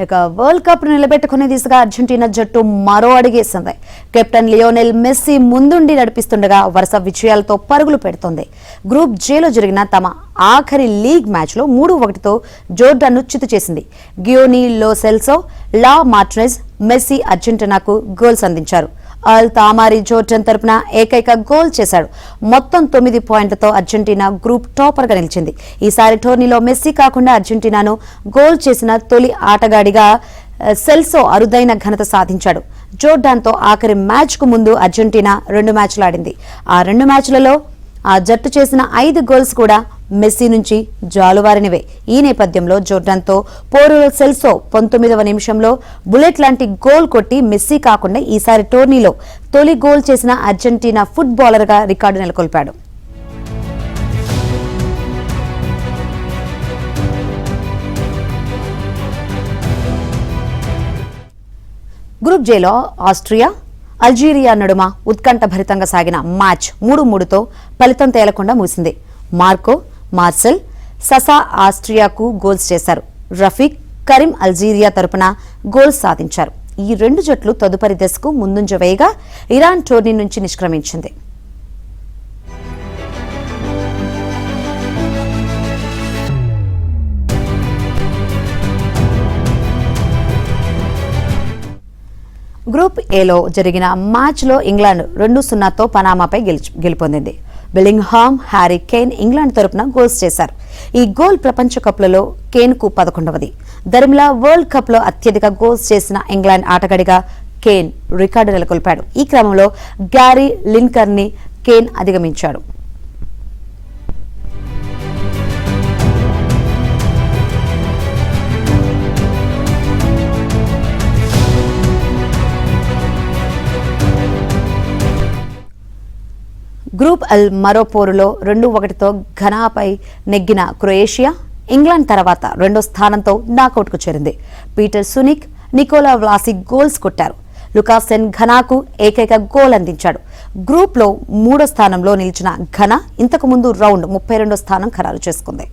ఇక world cup నిలబెట్టుకునే దిశగా అర్జెంటీనా జట్టు మరో అడుగేసింది. కెప్టెన్ లియోనెల్ మెస్సీ ముందుండి నడిపిస్తుండగా వరుస విజయాలతో పరుగులు పెడుతోంది. గ్రూప్ జేలో జరిగిన తమ ఆఖరి లీగ్ మ్యాచ్లో 3-1తో జోర్డాన్ను చిత్తు చేసింది. గియోనీ లో సెల్సో, లా మార్టినెజ్, మెస్సీ అర్జెంటీనాకు గోల్స్ అందించారు. అల్ తామారి జోర్డన్ తరపున ఏకైక గోల్ చేశాడు. మొత్తం 9 పాయింట్లతో అర్జెంటీనా గ్రూప్ టాపర్గా నిలిచింది. ఈసారి టోర్నీలో మెస్సీ కాకుండా అర్జెంటీనాను గోల్ చేసిన తొలి ఆటగాడిగా సెల్సో అరుదైన ఘనత సాధించాడు. జోర్డాన్తో ఆఖరి మ్యాచ్కు ముందు అర్జెంటీనా 2 మ్యాచ్లు ఆడింది. ఆ 2 మ్యాచ్లలో ఆ జట్టు చేసిన 5 గోల్స్ కూడా మెస్సీ నుంచి జాలువారినవే. ఈ నేపథ్యంలో జోర్డాన్తో పోరులో సెల్సో 19వ నిమిషంలో బుల్లెట్ లాంటి గోల్ కొట్టి మెస్సీ కాకుండా ఈసారి టోర్నీలో తొలి గోల్ చేసిన అర్జెంటీనా ఫుట్బాలర్గా రికార్డు నెలకొల్పాడు. గ్రూప్ జేలో ఆస్ట్రియా, అల్జీరియా నడుమ ఉత్కంఠభరితంగా సాగిన మ్యాచ్ 3-3తో ఫలితం తేలకుండా ముగిసింది. మార్కో, మార్సెల్, ససా ఆస్ట్రియాకు గోల్స్ చేశారు. రఫీక్, కరీం అల్జీరియా తరపున గోల్స్ సాధించారు. ఈ 2 జట్లు తదుపరి దశకు ముందంజ వేయగా ఇరాన్ టోర్నీ నుంచి నిష్క్రమించింది. గ్రూప్ ఏలో జరిగిన మ్యాచ్లో ఇంగ్లాండ్ 2-0తో పనామాపై గెలుపొందింది. బెల్లింగ్హామ్, హ్యారీ కేన్ ఇంగ్లాండ్ తరపున గోల్స్ చేశారు. ఈ గోల్ ప్రపంచ కప్లలో కేన్కు 11వది. దరిమిలా వరల్డ్ కప్లో అత్యధిక గోల్స్ చేసిన ఇంగ్లాండ్ ఆటగాడిగా కేన్ రికార్డు నెలకొల్పాడు. ఈ క్రమంలో గ్యారీ లిన్కర్ని కేన్ అధిగమించాడు. గ్రూప్ ఎల్ మరో పోరులో 2-1తో ఘనాపై నెగ్గిన క్రొయేషియా ఇంగ్లాండ్ తర్వాత 2వ స్థానంతో నాకౌట్కు చేరింది. పీటర్ సునిక్, నికోలా వ్లాసిక్ గోల్స్ కొట్టారు. లుకాసెన్ ఘనాకు ఏకైక గోల్ అందించాడు. గ్రూప్లో 3వ స్థానంలో నిలిచిన ఘనా ఇంతకు ముందు రౌండ్ 32వ స్థానం ఖరారు చేసుకుంది.